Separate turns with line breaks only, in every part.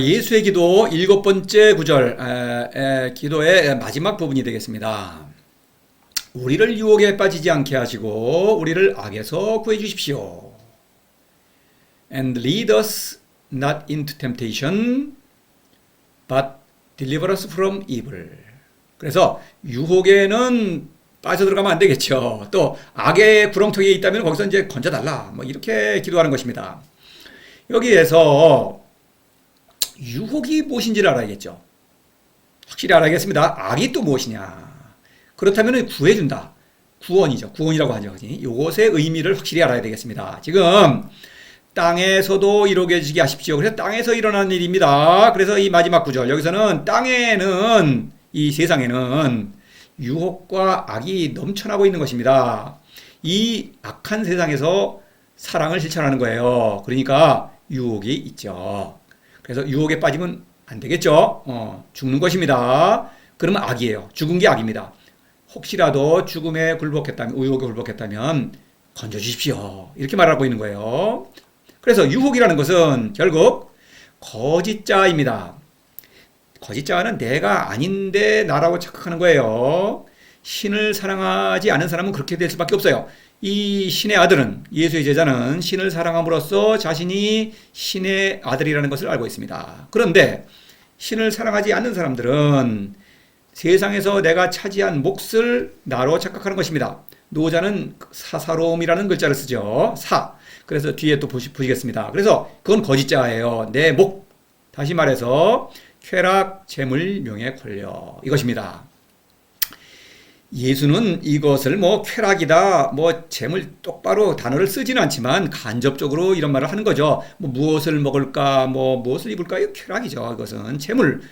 예수의 기도 7번째 구절, 기도의 마지막 부분이 되겠습니다. 우리를 유혹에 빠지지 않게 하시고 우리를 악에서 구해 주십시오. And lead us not into temptation, but deliver us from evil. 그래서 유혹에는 빠져들어가면 안 되겠죠. 또 악의 구렁텅이에 있다면 거기서 이제 건져달라. 뭐 이렇게 기도하는 것입니다. 여기에서 유혹이 무엇인지를 알아야겠죠. 확실히 알아야겠습니다. 악이 또 무엇이냐. 그렇다면 구해준다. 구원이죠. 구원이라고 하죠. 이것의 의미를 확실히 알아야 되겠습니다. 지금 땅에서도 이루어지게 하십시오. 그래서 땅에서 일어나는 일입니다. 그래서 이 마지막 구절 여기서는 땅에는, 이 세상에는 유혹과 악이 넘쳐나고 있는 것입니다. 이 악한 세상에서 사랑을 실천하는 거예요. 그러니까 유혹이 있죠. 그래서 유혹에 빠지면 안 되겠죠. 죽는 것입니다. 그러면 악이에요. 죽은 게 악입니다. 혹시라도 죽음에 굴복했다면, 유혹에 굴복했다면 건져주십시오. 이렇게 말하고 있는 거예요. 그래서 유혹이라는 것은 결국 거짓자입니다. 거짓자는 내가 아닌데 나라고 착각하는 거예요. 신을 사랑하지 않은 사람은 그렇게 될 수밖에 없어요. 이 신의 아들은, 예수의 제자는 신을 사랑함으로써 자신이 신의 아들이라는 것을 알고 있습니다. 그런데 신을 사랑하지 않는 사람들은 세상에서 내가 차지한 몫을 나로 착각하는 것입니다. 노자는 사사로움이라는 글자를 쓰죠. 사. 그래서 뒤에 또 보시겠습니다. 그래서 그건 거짓자예요. 내 목. 다시 말해서 쾌락, 재물, 명예, 권력. 이것입니다. 예수는 이것을 뭐 쾌락이다, 뭐 재물, 똑바로 단어를 쓰지는 않지만 간접적으로 이런 말을 하는 거죠. 뭐 무엇을 먹을까, 뭐 무엇을 입을까, 이거 쾌락이죠. 이것은 재물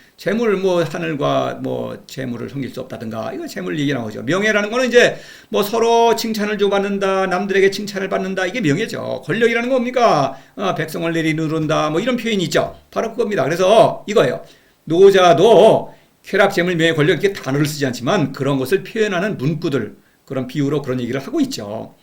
뭐 하늘과 뭐 재물을 섬길 수 없다든가, 이거 재물 얘기 나오죠. 명예라는 거는 이제 뭐 서로 칭찬을 주고받는다, 남들에게 칭찬을 받는다, 이게 명예죠. 권력이라는 건 뭡니까? 백성을 내리누른다, 뭐 이런 표현이 있죠. 바로 그겁니다. 그래서 이거예요. 노자도 쾌락, 재물, 명예, 권력 이렇게 단어를 쓰지 않지만 그런 것을 표현하는 문구들, 그런 비유로 그런 얘기를 하고 있죠.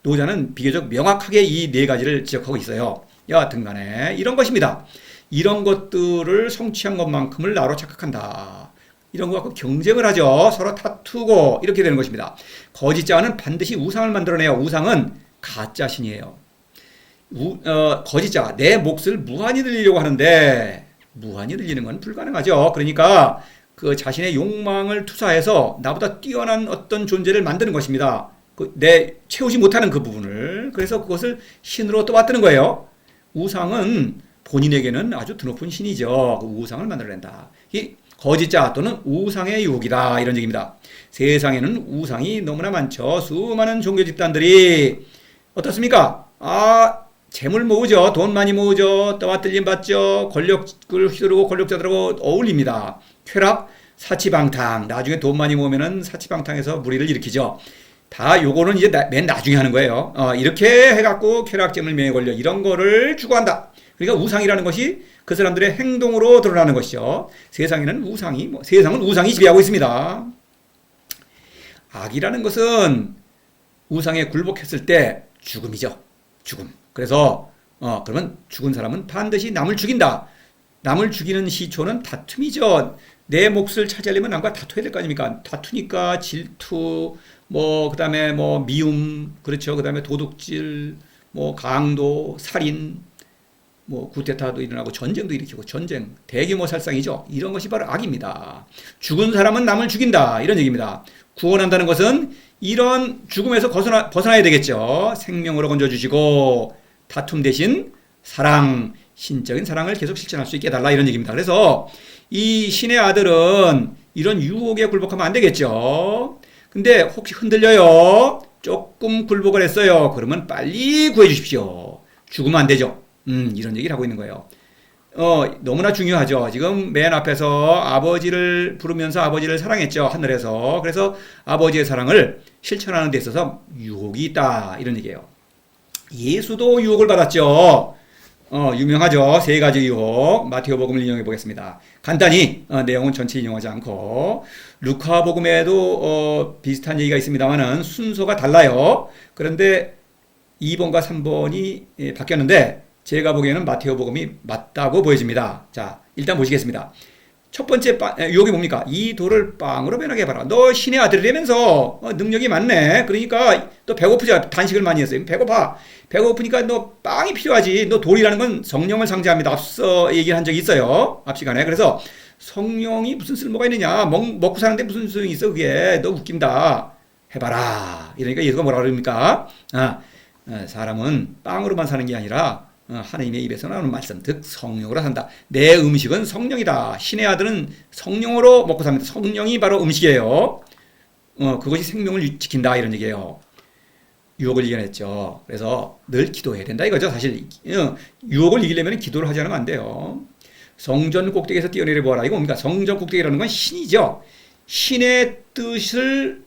노자는 비교적 명확하게 이 네 가지를 지적하고 있어요. 여하튼 간에 이런 것입니다. 이런 것들을 성취한 것만큼을 나로 착각한다. 이런 거 갖고 경쟁을 하죠. 서로 다투고 이렇게 되는 것입니다. 거짓자는 반드시 우상을 만들어내요. 우상은 가짜신이에요. 거짓자, 내 몫을 무한히 늘리려고 하는데 무한히 늘리는 건 불가능하죠. 그러니까 그 자신의 욕망을 투사해서 나보다 뛰어난 어떤 존재를 만드는 것입니다. 내 채우지 못하는 그 부분을. 그래서 그것을 신으로 또 받드는 거예요. 우상은 본인에게는 아주 드높은 신이죠. 그 우상을 만들어낸다. 이 거짓자 또는 우상의 유혹이다. 이런 얘기입니다. 세상에는 우상이 너무나 많죠. 수많은 종교 집단들이 어떻습니까? 재물 모으죠. 돈 많이 모으죠. 떠받들림 받죠. 권력을 휘두르고 권력자들하고 어울립니다. 쾌락, 사치방탕. 나중에 돈 많이 모으면은 사치방탕에서 무리를 일으키죠. 다 요거는 이제 맨 나중에 하는 거예요. 이렇게 해갖고 쾌락, 재물, 명예, 권력 이런 거를 추구한다. 그러니까 우상이라는 것이 그 사람들의 행동으로 드러나는 것이죠. 세상은 우상이 지배하고 있습니다. 악이라는 것은 우상에 굴복했을 때 죽음이죠. 죽음. 그래서 그러면 죽은 사람은 반드시 남을 죽인다. 남을 죽이는 시초는 다툼이죠. 내 몫을 차지하려면 남과 다투어야 될 거 아닙니까? 다투니까 질투, 뭐 그다음에 뭐 미움, 그렇죠. 그다음에 도둑질, 뭐 강도, 살인, 뭐 구테타도 일어나고 전쟁도 일으키고 전쟁, 대규모 살상이죠. 이런 것이 바로 악입니다. 죽은 사람은 남을 죽인다. 이런 얘기입니다. 구원한다는 것은 이런 죽음에서 벗어나야 되겠죠. 생명으로 건져주시고 다툼 대신 사랑, 신적인 사랑을 계속 실천할 수 있게 해달라 이런 얘기입니다. 그래서 이 신의 아들은 이런 유혹에 굴복하면 안 되겠죠. 근데 혹시 흔들려요? 조금 굴복을 했어요. 그러면 빨리 구해 주십시오. 죽으면 안 되죠. 이런 얘기를 하고 있는 거예요. 너무나 중요하죠. 지금 맨 앞에서 아버지를 부르면서 아버지를 사랑했죠. 하늘에서. 그래서 아버지의 사랑을 실천하는 데 있어서 유혹이 있다. 이런 얘기예요. 예수도 유혹을 받았죠. 유명하죠. 세 가지 유혹. 마태오복음을 인용해 보겠습니다. 간단히 내용은 전체 인용하지 않고 루카복음에도 비슷한 얘기가 있습니다만은 순서가 달라요. 그런데 2번과 3번이 바뀌었는데 제가 보기에는 마테오 복음이 맞다고 보여집니다. 자, 일단 보시겠습니다. 첫 번째 유혹이 뭡니까? 이 돌을 빵으로 변하게 해봐라. 너 신의 아들이라면서 능력이 많네. 그러니까 너 배고프지? 단식을 많이 했어요. 배고파. 배고프니까 너 빵이 필요하지. 너 돌이라는 건 성령을 상징합니다. 앞서 얘기한 적이 있어요. 앞 시간에. 그래서 성령이 무슨 쓸모가 있느냐? 먹고 사는데 무슨 소용이 있어? 그게 너 웃긴다. 해봐라. 이러니까 예수가 뭐라 그럽니까? 사람은 빵으로만 사는 게 아니라 하나님의 입에서 나오는 말씀, 즉 성령으로 산다. 내 음식은 성령이다. 신의 아들은 성령으로 먹고 삽니다. 성령이 바로 음식이에요. 그것이 생명을 지킨다 이런 얘기예요. 유혹을 이겨냈죠. 그래서 늘 기도해야 된다 이거죠. 사실 유혹을 이기려면 기도를 하지 않으면 안 돼요. 성전 꼭대기에서 뛰어내려 보아라. 이거 뭡니까? 성전 꼭대기라는 건 신이죠. 신의 뜻을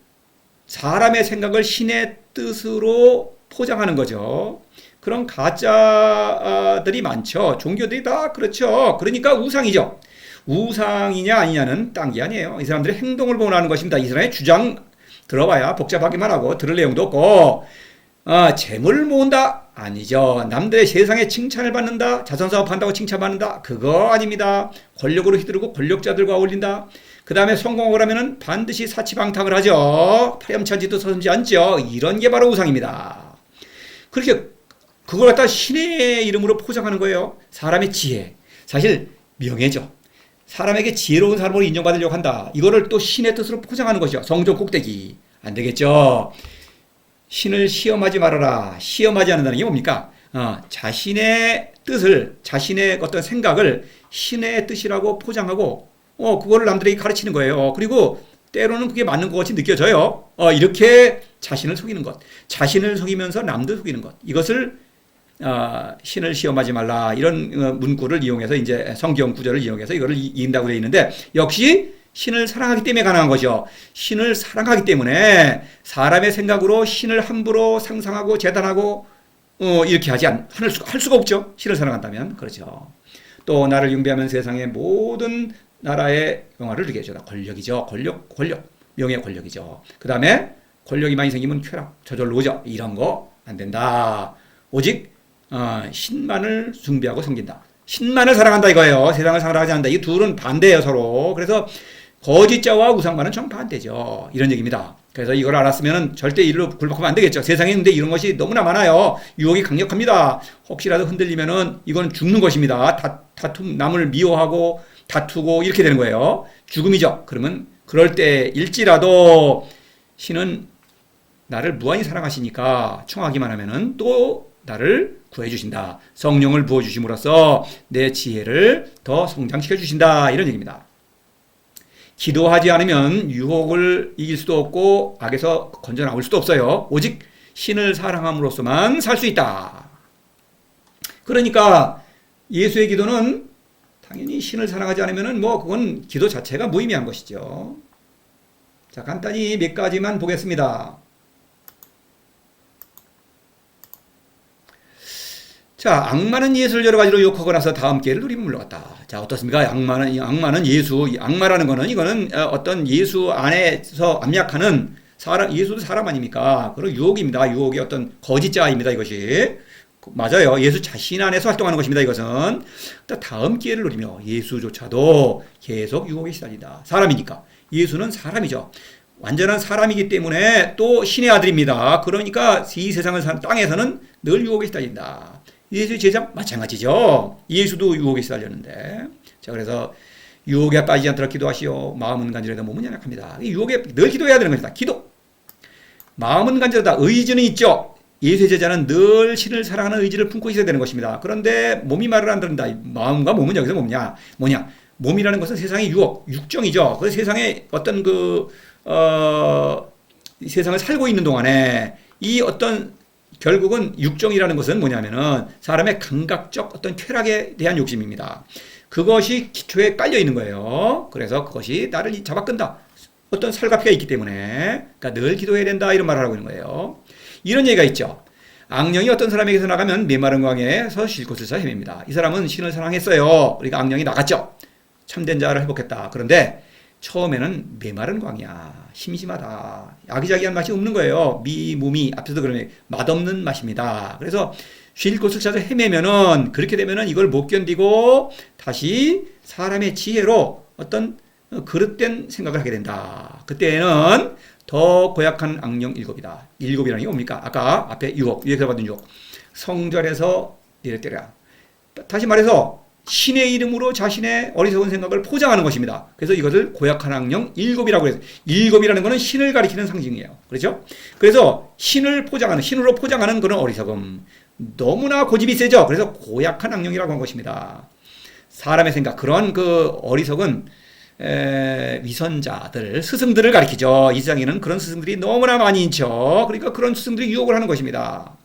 사람의 생각을 신의 뜻으로 포장하는 거죠. 그런 가짜들이 많죠. 종교들이 다 그렇죠. 그러니까 우상이죠. 우상이냐 아니냐는 딴 게 아니에요. 이 사람들의 행동을 보는 것입니다. 이 사람의 주장 들어봐야 복잡하기만 하고 들을 내용도 없고 재물 모은다? 아니죠. 남들의 세상에 칭찬을 받는다? 자선사업한다고 칭찬받는다? 그거 아닙니다. 권력으로 휘두르고 권력자들과 어울린다? 그 다음에 성공을 하면은 반드시 사치방탕을 하죠. 파렴치한 짓도 서슴지 않죠. 이런 게 바로 우상입니다. 그렇게 그걸 갖다 신의 이름으로 포장하는 거예요. 사람의 지혜. 사실 명예죠. 사람에게 지혜로운 사람으로 인정받으려고 한다. 이거를 또 신의 뜻으로 포장하는 것이죠. 성전 꼭대기. 안 되겠죠. 신을 시험하지 말아라. 시험하지 않는다는 게 뭡니까? 자신의 뜻을, 자신의 어떤 생각을 신의 뜻이라고 포장하고, 그거를 남들에게 가르치는 거예요. 그리고 때로는 그게 맞는 것 같이 느껴져요. 이렇게 자신을 속이는 것. 자신을 속이면서 남들 속이는 것. 이것을 신을 시험하지 말라 이런 문구를 이용해서 이제 성경 구절을 이용해서 이거를 이긴다고 되어 있는데 역시 신을 사랑하기 때문에 가능한 거죠. 신을 사랑하기 때문에 사람의 생각으로 신을 함부로 상상하고 재단하고 이렇게 할 수가 없죠. 신을 사랑한다면 그렇죠. 또 나를 숭배하면 세상의 모든 나라의 영화를 누게 해줘. 권력이죠. 권력, 명예 권력이죠. 그 다음에 권력이 많이 생기면 쾌락, 저절로 오죠. 이런 거 안 된다. 오직 신만을 숭배하고 섬긴다. 신만을 사랑한다 이거예요. 세상을 사랑하지 않는다. 이 둘은 반대예요 서로. 그래서 거짓자와 우상과는 정반대죠. 이런 얘기입니다. 그래서 이걸 알았으면 절대 이리로 굴복하면 안 되겠죠. 세상에 있는데 이런 것이 너무나 많아요. 유혹이 강력합니다. 혹시라도 흔들리면은 이건 죽는 것입니다. 남을 미워하고 다투고 이렇게 되는 거예요. 죽음이죠. 그러면 그럴 때일지라도 신은 나를 무한히 사랑하시니까 청하기만 하면은 또 나를 구해주신다. 성령을 부어주심으로써 내 지혜를 더 성장시켜 주신다. 이런 얘기입니다. 기도하지 않으면 유혹을 이길 수도 없고 악에서 건져 나올 수도 없어요. 오직 신을 사랑함으로써만 살 수 있다. 그러니까 예수의 기도는 당연히 신을 사랑하지 않으면 그건 기도 자체가 무의미한 것이죠. 자, 간단히 몇 가지만 보겠습니다. 자, 악마는 예수를 여러 가지로 유혹하고 나서 다음 기회를 누리면 물러갔다. 자, 어떻습니까? 악마는 예수, 악마라는 거는 이거는 어떤 예수 안에서 압력하는 사람, 예수도 사람 아닙니까? 그리고 유혹입니다. 유혹이 어떤 거짓자입니다. 이것이. 맞아요. 예수 자신 안에서 활동하는 것입니다. 이것은. 다음 기회를 누리며 예수조차도 계속 유혹에 시달린다. 사람이니까. 예수는 사람이죠. 완전한 사람이기 때문에 또 신의 아들입니다. 그러니까 이 세상을 사는 땅에서는 늘 유혹에 시달린다. 예수의 제자 마찬가지죠. 예수도 유혹에 시달렸는데. 자, 그래서 유혹에 빠지지 않도록 기도하시오. 마음은 간절하다 몸은 연약합니다. 유혹에 늘 기도해야 되는 것이다. 기도. 마음은 간절하다. 의지는 있죠. 예수의 제자는 늘 신을 사랑하는 의지를 품고 있어야 되는 것입니다. 그런데 몸이 말을 안 듣는다. 마음과 몸은 여기서 뭐냐? 몸이라는 것은 세상의 유혹, 육정이죠. 그 세상의 어떤 세상을 살고 있는 동안에 이 어떤 결국은 육정이라는 것은 뭐냐면은 사람의 감각적 어떤 쾌락에 대한 욕심입니다. 그것이 기초에 깔려 있는 거예요. 그래서 그것이 나를 잡아끈다. 어떤 살갑기가 있기 때문에 그러니까 늘 기도해야 된다 이런 말을 하고 있는 거예요. 이런 얘기가 있죠. 악령이 어떤 사람에게서 나가면 메마른 광야에서 쉴 곳을 찾아 헤맵니다. 이 사람은 신을 사랑했어요. 그러니까 악령이 나갔죠. 참된 자를 회복했다. 그런데 처음에는 메마른 광야, 심심하다, 아기자기한 맛이 없는 거예요. 몸이 앞에서도 그러면 맛없는 맛입니다. 그래서 쉴 곳을 찾아 헤매면은 그렇게 되면은 이걸 못 견디고 다시 사람의 지혜로 어떤 그릇된 생각을 하게 된다. 그때는 더 고약한 악령 일곱이다. 일곱이라는 게 뭡니까? 아까 앞에 유혹, 위에서 받은 유혹. 성전에서 니를 때려라. 다시 말해서 신의 이름으로 자신의 어리석은 생각을 포장하는 것입니다. 그래서 이것을 고약한 악령 일곱이라고 해서 일곱이라는 것은 신을 가리키는 상징이에요. 그렇죠? 그래서 신을 포장하는 신으로 포장하는 그런 어리석음. 너무나 고집이 세죠. 그래서 고약한 악령이라고 한 것입니다. 사람의 생각 그런 그 어리석은 위선자들 스승들을 가리키죠. 이 세상에는 그런 스승들이 너무나 많이 있죠. 그러니까 그런 스승들이 유혹을 하는 것입니다.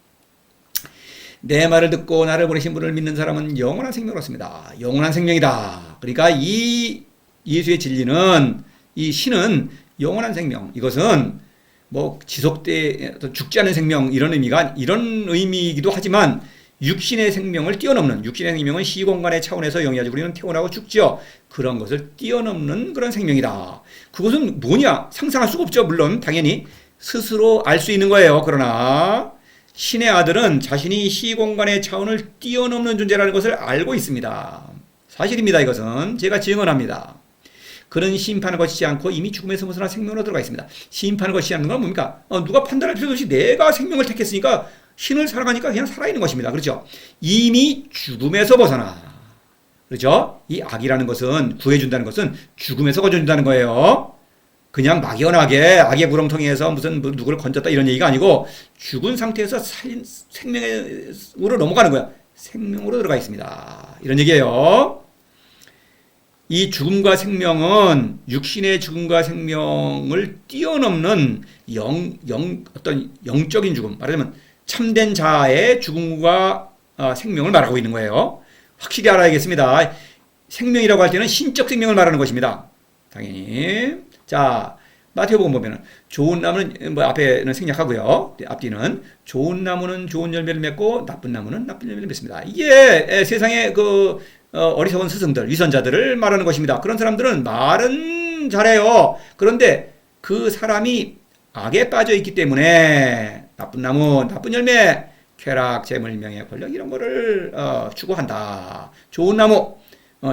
내 말을 듣고 나를 보내신 분을 믿는 사람은 영원한 생명을 얻습니다. 영원한 생명이다. 그러니까 이 예수의 진리는 이 신은 영원한 생명. 이것은 뭐 지속돼 죽지 않은 생명 이런 의미이기도 하지만 육신의 생명을 뛰어넘는 육신의 생명은 시공간의 차원에서 영위하지 우리는 태어나고 죽죠. 그런 것을 뛰어넘는 그런 생명이다. 그것은 뭐냐? 상상할 수가 없죠. 물론 당연히 스스로 알 수 있는 거예요. 그러나 신의 아들은 자신이 시공간의 차원을 뛰어넘는 존재라는 것을 알고 있습니다. 사실입니다. 이것은 제가 증언합니다. 그는 심판을 거치지 않고 이미 죽음에서 벗어나 생명으로 들어가 있습니다. 심판을 거치지 않는 건 뭡니까? 누가 판단할 필요도 없이 내가 생명을 택했으니까 신을 살아가니까 그냥 살아있는 것입니다. 그렇죠? 이미 죽음에서 벗어나. 그렇죠? 이 악이라는 것은 구해준다는 것은 죽음에서 거쳐준다는 거예요. 그냥 막연하게 악의 구렁텅이에서 무슨 누구를 건졌다 이런 얘기가 아니고 죽은 상태에서 생명으로 넘어가는 거야. 생명으로 들어가 있습니다. 이런 얘기예요. 이 죽음과 생명은 육신의 죽음과 생명을 뛰어넘는 어떤 영적인 죽음, 말하자면 참된 자의 죽음과 생명을 말하고 있는 거예요. 확실히 알아야겠습니다. 생명이라고 할 때는 신적 생명을 말하는 것입니다. 당연히. 자, 마태복음 보면은 좋은 나무는 뭐 앞에는 생략하고요. 앞뒤는 좋은 나무는 좋은 열매를 맺고 나쁜 나무는 나쁜 열매를 맺습니다. 이게 세상의 그 어리석은 스승들, 위선자들을 말하는 것입니다. 그런 사람들은 말은 잘해요. 그런데 그 사람이 악에 빠져 있기 때문에 나쁜 나무, 나쁜 열매, 쾌락, 재물, 명예, 권력 이런 거를 추구한다. 좋은 나무,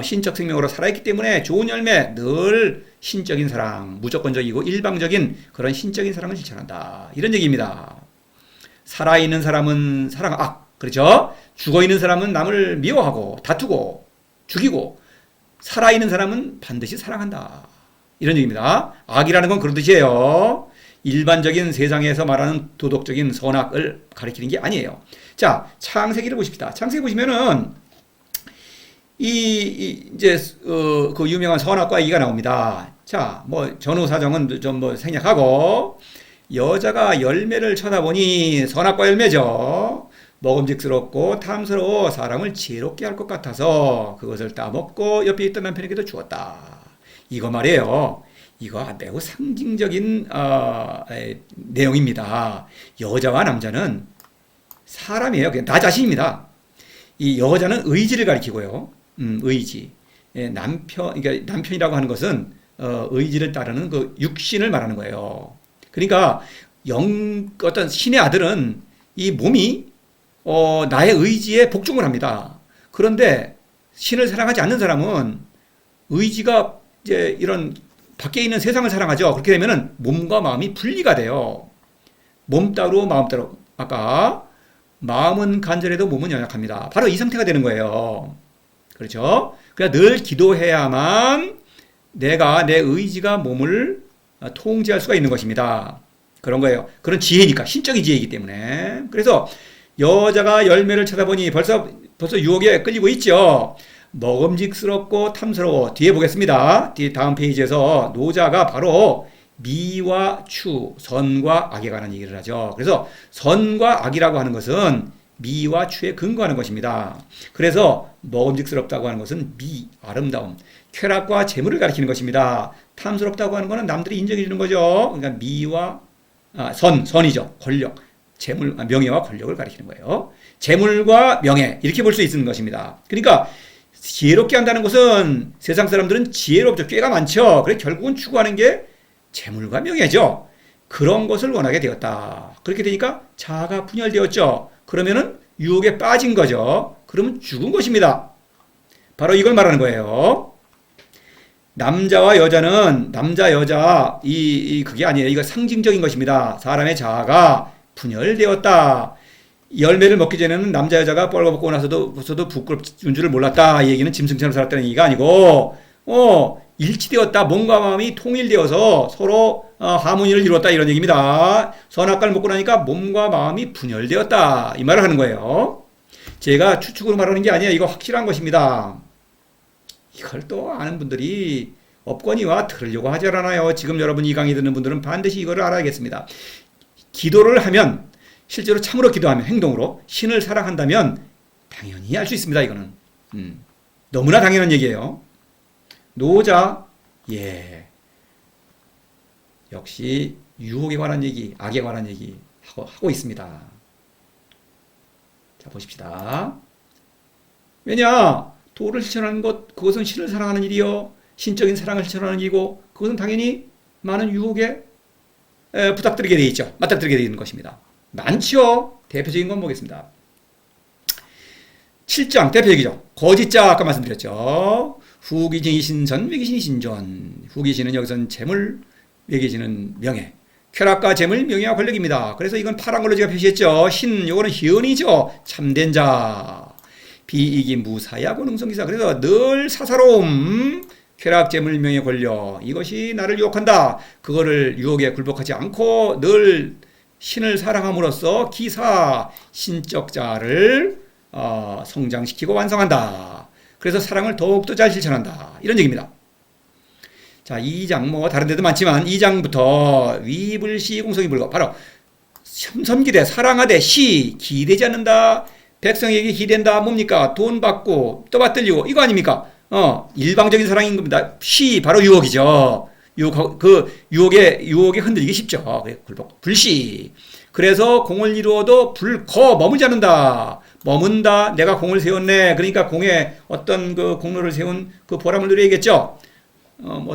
신적 생명으로 살아있기 때문에 좋은 열매, 늘 신적인 사랑, 무조건적이고 일방적인 그런 신적인 사랑을 실천한다. 이런 얘기입니다. 살아있는 사람은 사랑 악, 그렇죠? 죽어있는 사람은 남을 미워하고 다투고 죽이고 살아있는 사람은 반드시 사랑한다. 이런 얘기입니다. 악이라는 건 그런 뜻이에요. 일반적인 세상에서 말하는 도덕적인 선악을 가리키는 게 아니에요. 자, 창세기를 보십시다. 창세기 보시면은 이제 그 유명한 선악과 이가 나옵니다. 자, 뭐 전후 사정은 좀 뭐 생략하고 여자가 열매를 쳐다보니 선악과 열매죠. 먹음직스럽고 탐스러워 사람을 지혜롭게 할 것 같아서 그것을 따먹고 옆에 있던 남편에게도 주었다. 이거 말이에요. 이거 매우 상징적인 내용입니다. 여자와 남자는 사람이에요. 그냥 나 자신입니다. 이 여자는 의지를 가리키고요. 의지. 그러니까 남편이라고 하는 것은 의지를 따르는 그 육신을 말하는 거예요. 그러니까 어떤 신의 아들은 이 몸이 나의 의지에 복종을 합니다. 그런데 신을 사랑하지 않는 사람은 의지가 이제 이런 밖에 있는 세상을 사랑하죠. 그렇게 되면은 몸과 마음이 분리가 돼요. 몸 따로 마음 따로. 아까 마음은 간절해도 몸은 연약합니다. 바로 이 상태가 되는 거예요. 그렇죠? 그러니까 늘 기도해야만 내가 내 의지가 몸을 통제할 수가 있는 것입니다. 그런 거예요. 그런 지혜니까 신적인 지혜이기 때문에. 그래서 여자가 열매를 쳐다보니 벌써 유혹에 끌리고 있죠. 먹음직스럽고 탐스러워. 뒤에 보겠습니다. 뒤에 다음 페이지에서 노자가 바로 미와 추, 선과 악에 관한 얘기를 하죠. 그래서 선과 악이라고 하는 것은 미와 추에 근거하는 것입니다. 그래서 먹음직스럽다고 하는 것은 미, 아름다움, 쾌락과 재물을 가리키는 것입니다. 탐스럽다고 하는 것은 남들이 인정해 주는 거죠. 그러니까 미와 선이죠. 권력, 재물, 명예와 권력을 가리키는 거예요. 재물과 명예 이렇게 볼 수 있는 것입니다. 그러니까 지혜롭게 한다는 것은 세상 사람들은 지혜롭죠. 꾀가 많죠. 그래서 결국은 추구하는 게 재물과 명예죠. 그런 것을 원하게 되었다. 그렇게 되니까 자아가 분열되었죠. 그러면은 유혹에 빠진 거죠. 그러면 죽은 것입니다. 바로 이걸 말하는 거예요. 남자와 여자는 남자 여자 그게 아니에요. 이거 상징적인 것입니다. 사람의 자아가 분열되었다. 열매를 먹기 전에는 남자 여자가 뻘거 먹고 나서도 부끄럽은 줄을 몰랐다. 이 얘기는 짐승처럼 살았다는 얘기가 아니고 일치되었다. 몸과 마음이 통일되어서 서로 하모니를 이루었다. 이런 얘기입니다. 선악과를 먹고 나니까 몸과 마음이 분열되었다. 이 말을 하는 거예요. 제가 추측으로 말하는 게 아니에요. 이거 확실한 것입니다. 이걸 또 아는 분들이 없거니와 들으려고 하지 않아요. 지금 여러분 이 강의 듣는 분들은 반드시 이거를 알아야겠습니다. 기도를 하면 실제로 참으로 기도하면 행동으로 신을 사랑한다면 당연히 알 수 있습니다. 이거는 너무나 당연한 얘기예요. 노자 역시 유혹에 관한 얘기, 악에 관한 얘기 하고 있습니다. 자 보십시다. 왜냐? 도를 실천하는 것, 그것은 신을 사랑하는 일이요. 신적인 사랑을 실천하는 일이고, 그것은 당연히 많은 유혹에 부탁드리게 되어 있죠. 맞닥뜨리게 되는 것입니다. 많죠. 대표적인 건 보겠습니다. 7장 대표적이죠. 거짓자 아까 말씀드렸죠. 후귀신이 신선, 외귀신이 신존. 후귀신은 여기서는 재물, 외귀신은 명예. 쾌락과 재물, 명예와 권력입니다. 그래서 이건 파란 걸로 제가 표시했죠. 신, 요거는 희언이죠. 참된 자. 비이기 무사야고 능성기사. 그래서 늘 사사로움, 쾌락, 재물, 명예, 권력 이것이 나를 유혹한다. 그거를 유혹에 굴복하지 않고 늘 신을 사랑함으로써 기사, 신적 자를 성장시키고 완성한다. 그래서 사랑을 더욱더 잘 실천한다. 이런 얘기입니다. 자, 2장 다른 데도 많지만 2장부터 위불시 공성이 불고 바로 섬기되 사랑하되 시 기대지 않는다. 백성에게 기댄다. 뭡니까? 돈 받고 떠받들리고 이거 아닙니까? 일방적인 사랑인 겁니다. 시 바로 유혹이죠. 유혹에 흔들리기 쉽죠. 굴복 불시. 그래서 공을 이루어도 머물지 않는다. 머문다. 내가 공을 세웠네. 그러니까 공에 어떤 그 공로를 세운 그 보람을 누려야겠죠.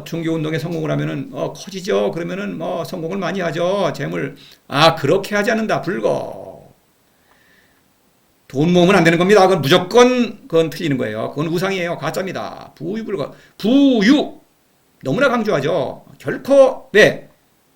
종교 운동에 성공을 하면은 커지죠. 그러면은 성공을 많이 하죠. 재물 그렇게 하지 않는다. 불거. 돈 모으면 안 되는 겁니다. 그건 틀리는 거예요. 그건 우상이에요. 가짜입니다. 부유불거. 부유 너무나 강조하죠. 결코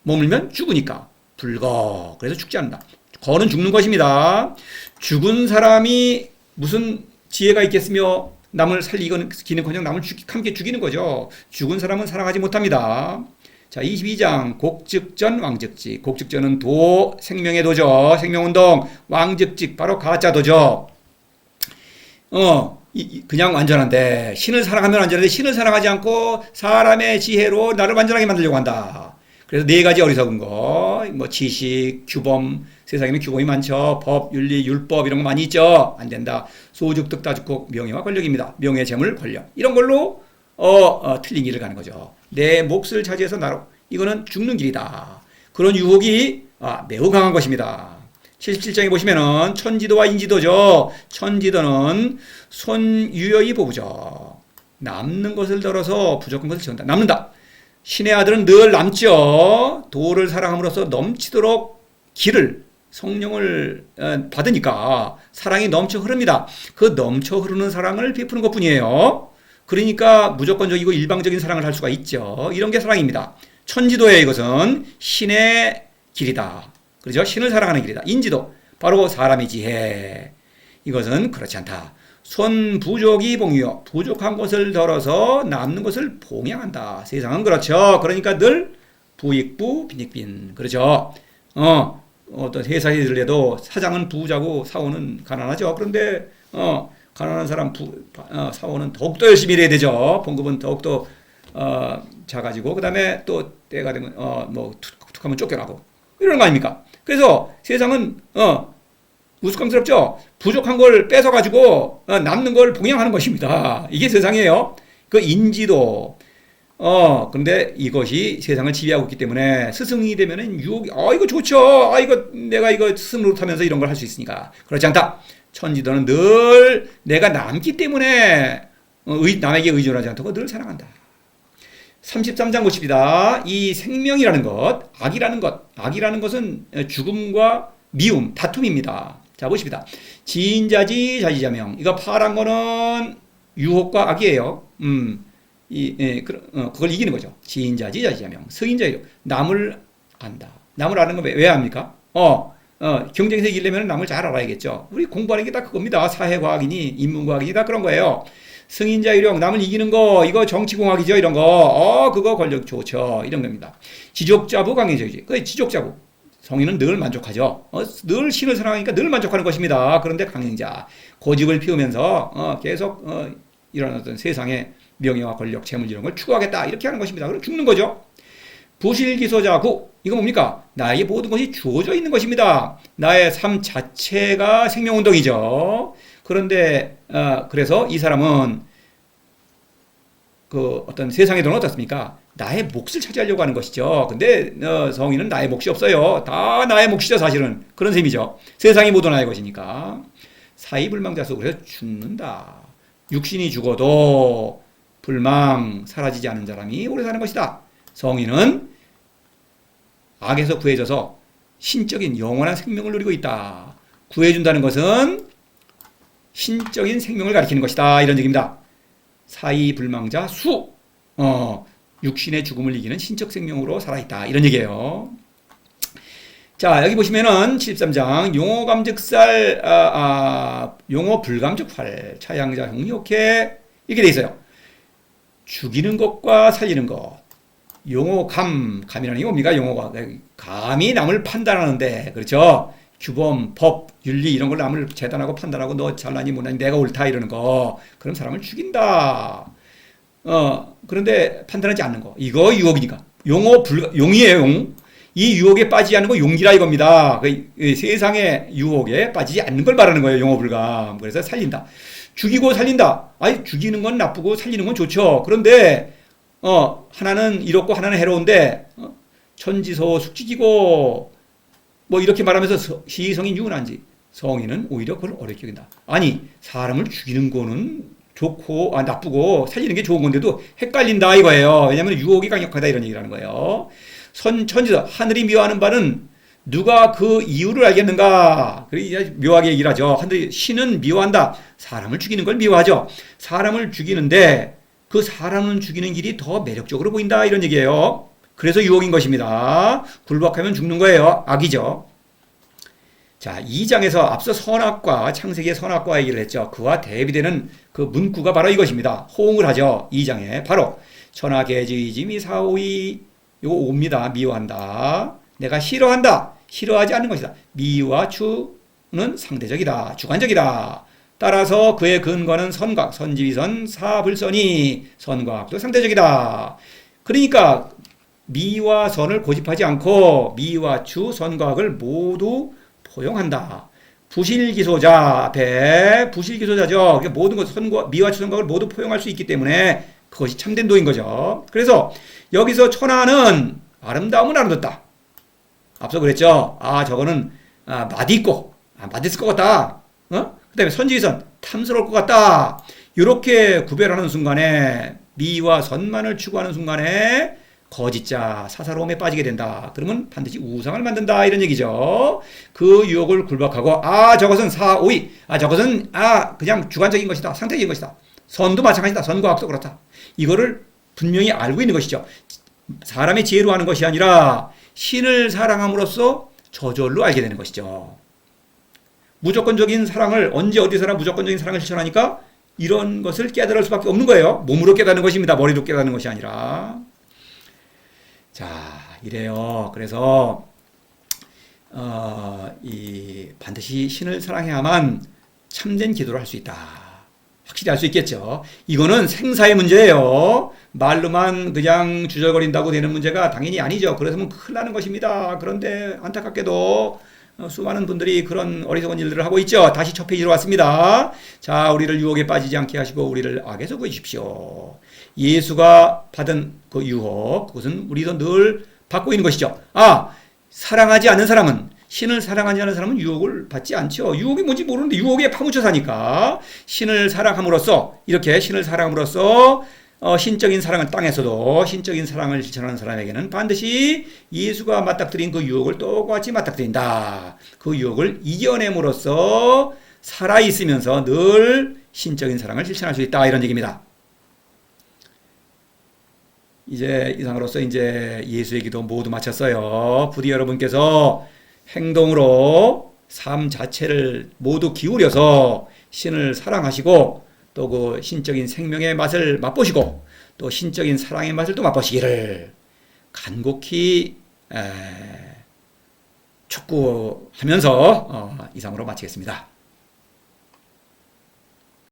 머물면 죽으니까 불거. 그래서 죽지 않는다. 거는 죽는 것입니다. 죽은 사람이 무슨 지혜가 있겠으며 남을 살리기는커녕 남을 함께 죽이는 거죠. 죽은 사람은 사랑하지 못합니다. 자, 22장 곡즉전 왕즉직. 곡즉전은 생명의 도죠. 생명운동. 왕즉직 바로 가짜도죠. 그냥 완전한데 신을 사랑하면 완전한데 신을 사랑하지 않고 사람의 지혜로 나를 완전하게 만들려고 한다. 그래서 4가지 어리석은 거, 지식, 규범, 세상에는 규범이 많죠. 법, 윤리, 율법 이런 거 많이 있죠. 안 된다. 소득, 다주국, 명예와 권력입니다. 명예, 재물, 권력 이런 걸로 틀린 길을 가는 거죠. 내 몫을 차지해서 이거는 죽는 길이다. 그런 유혹이 매우 강한 것입니다. 77장에 보시면은 천지도와 인지도죠. 천지도는 손유여의 보부죠. 남는 것을 덜어서 부족한 것을 채운다. 남는다. 신의 아들은 늘 남죠. 도를 사랑함으로써 넘치도록 성령을 받으니까 사랑이 넘쳐 흐릅니다. 그 넘쳐 흐르는 사랑을 베푸는 것뿐이에요. 그러니까 무조건적이고 일방적인 사랑을 할 수가 있죠. 이런 게 사랑입니다. 천지도의 이것은 신의 길이다. 그렇죠? 신을 사랑하는 길이다. 인지도 바로 사람의 지혜. 이것은 그렇지 않다. 손부족이 봉유요. 부족한 것을 덜어서 남는 것을 봉양한다. 세상은 그렇죠. 그러니까 늘 부익부 빈익빈. 그렇죠. 어떤 회사에 들려도 사장은 부자고 사원은 가난하죠. 그런데 가난한 사람 사원은 더욱더 열심히 일해야 되죠. 봉급은 더욱더 작아지고 그다음에 또 때가 되면 툭하면 쫓겨나고 이러는 거 아닙니까? 그래서 세상은 우스꽝스럽죠. 부족한 걸 뺏어가지고 남는 걸 봉양하는 것입니다. 이게 세상이에요. 그 인지도. 근데 이것이 세상을 지배하고 있기 때문에 스승이 되면은 유혹이 이거 좋죠. 내가 이거 스승 노릇하면서 이런 걸 할 수 있으니까. 그렇지 않다. 천지도는 늘 내가 남기 때문에 남에게 의존하지 않고 늘 사랑한다. 33장 보십니다. 이 생명이라는 것, 악이라는 것은 죽음과 미움, 다툼입니다. 자, 보십니다. 지인자지 자지자명. 이거 파란 거는 유혹과 악이에요. 그걸 이기는 거죠. 지인자지 자지자명. 승인자요. 남을 안다. 남을 아는 건 왜 압니까? 경쟁에서 이기려면 남을 잘 알아야겠죠. 우리 공부하는 게 다 그겁니다. 사회과학이니 인문과학이니 다 그런 거예요. 승인자 유령, 남을 이기는 거, 이거 정치공학이죠. 이런 거. 그거 권력 좋죠. 이런 겁니다. 지족자부 강행적이지. 그 지족자부. 성인은 늘 만족하죠. 늘 신을 사랑하니까 늘 만족하는 것입니다. 그런데 강행자. 고집을 피우면서 계속 이런 어떤 세상의 명예와 권력, 재물 이런 걸 추구하겠다. 이렇게 하는 것입니다. 그럼 죽는 거죠. 부실기소자구. 이거 뭡니까? 나의 모든 것이 주어져 있는 것입니다. 나의 삶 자체가 생명운동이죠. 그런데 그래서 이 사람은 그 어떤 세상의 돈은 어떻습니까? 나의 몫을 차지하려고 하는 것이죠. 근데 성인은 나의 몫이 없어요. 다 나의 몫이죠, 사실은. 그런 셈이죠. 세상이 모두 나의 것이니까. 사이불망자수. 그래서 죽는다. 육신이 죽어도 불망 사라지지 않은 사람이 오래 사는 것이다. 성인은 악에서 구해져서 신적인 영원한 생명을 누리고 있다. 구해준다는 것은 신적인 생명을 가리키는 것이다. 이런 얘기입니다. 사이불망자 수. 육신의 죽음을 이기는 신적 생명으로 살아있다. 이런 얘기예요. 자, 여기 보시면은 73장 용호감즉살 용호불감즉활 차양자 형리옥해 이렇게 돼 있어요. 죽이는 것과 살리는 것. 용호감이라는 게 뭡니까? 용호가 감히 남을 판단하는데, 그렇죠? 규범, 법, 윤리 이런 걸 남을 재단하고 판단하고 너 잘나니 못나니 내가 옳다 이러는 거. 그럼 사람을 죽인다. 그런데 판단하지 않는 거. 이거 유혹이니까. 용이에요, 용. 이 유혹에 빠지지 않는 거 용기라 이겁니다. 세상의 유혹에 빠지지 않는 걸 말하는 거예요, 용호불감. 그래서 살린다. 죽이고 살린다. 아니, 죽이는 건 나쁘고 살리는 건 좋죠. 그런데 하나는 이롭고 하나는 해로운데 천지서 숙지기고 뭐 이렇게 말하면서 시성인 유은한지 성인은 오히려 그걸 어렵게 여긴다. 아니, 사람을 죽이는 거는 좋고 나쁘고 살리는 게 좋은 건데도 헷갈린다 이거예요. 왜냐하면 유혹이 강력하다 이런 얘기를 하는 거예요. 천지서 하늘이 미워하는 바는 누가 그 이유를 알겠는가? 그래 묘하게 얘기를 하죠. 신은 미워한다. 사람을 죽이는 걸 미워하죠. 사람을 죽이는데 그 사람을 죽이는 길이 더 매력적으로 보인다 이런 얘기예요. 그래서 유혹인 것입니다. 굴복하면 죽는 거예요. 악이죠. 자, 2장에서 앞서 선악과 창세기의 선악과 얘기를 했죠. 그와 대비되는 그 문구가 바로 이것입니다. 호응을 하죠. 2장에 바로 천하계지이짐이 사오이 이거 옵니다. 미워한다. 내가 싫어한다. 싫어하지 않는 것이다. 미와 추는 상대적이다. 주관적이다. 따라서 그의 근거는 선각, 선지위선, 사불선이 선과학도 상대적이다. 그러니까 미와 선을 고집하지 않고 미와 추, 선과학을 모두 포용한다. 부실기소자 앞에 부실기소자죠. 모든 것 미와 추, 선과학을 모두 포용할 수 있기 때문에 그것이 참된 도인 거죠. 그래서 여기서 천하는 아름다움은 아름답다. 앞서 그랬죠. 저거는 맛있고 맛있을 것 같다. 그 다음에 선지위선 탐스러울 것 같다. 이렇게 구별하는 순간에 미와 선만을 추구하는 순간에 거짓자 사사로움에 빠지게 된다. 그러면 반드시 우상을 만든다 이런 얘기죠. 그 유혹을 굴복하고 저것은 사오이 저것은 그냥 주관적인 것이다. 상태적인 것이다. 선도 마찬가지다. 선과 악도 그렇다. 이거를 분명히 알고 있는 것이죠. 사람의 지혜로 하는 것이 아니라 신을 사랑함으로써 저절로 알게 되는 것이죠. 무조건적인 사랑을 언제 어디서나 무조건적인 사랑을 실천하니까 이런 것을 깨달을 수밖에 없는 거예요. 몸으로 깨닫는 것입니다. 머리로 깨닫는 것이 아니라. 자, 이래요. 그래서 반드시 신을 사랑해야만 참된 기도를 할 수 있다. 확실히 알 수 있겠죠. 이거는 생사의 문제예요. 말로만 그냥 주저거린다고 되는 문제가 당연히 아니죠. 그래서면 큰일 나는 것입니다. 그런데 안타깝게도 수많은 분들이 그런 어리석은 일들을 하고 있죠. 다시 첫 페이지로 왔습니다. 자, 우리를 유혹에 빠지지 않게 하시고 우리를 악에서 구해주십시오. 예수가 받은 그 유혹, 그것은 우리도 늘 받고 있는 것이죠. 사랑하지 않는 사람은, 신을 사랑하지 않는 사람은 유혹을 받지 않죠. 유혹이 뭔지 모르는데 유혹에 파묻혀 사니까 신을 사랑함으로써, 이렇게 신을 사랑함으로써 신적인 사랑은 땅에서도 신적인 사랑을 실천하는 사람에게는 반드시 예수가 맞닥뜨린 그 유혹을 똑같이 맞닥뜨린다. 그 유혹을 이겨냄으로써 살아있으면서 늘 신적인 사랑을 실천할 수 있다. 이런 얘기입니다. 이제 이상으로서 이제 예수의 기도 모두 마쳤어요. 부디 여러분께서 행동으로 삶 자체를 모두 기울여서 신을 사랑하시고 또 그 신적인 생명의 맛을 맛보시고 또 신적인 사랑의 맛을 또 맛보시기를 간곡히 촉구하면서 이상으로 마치겠습니다.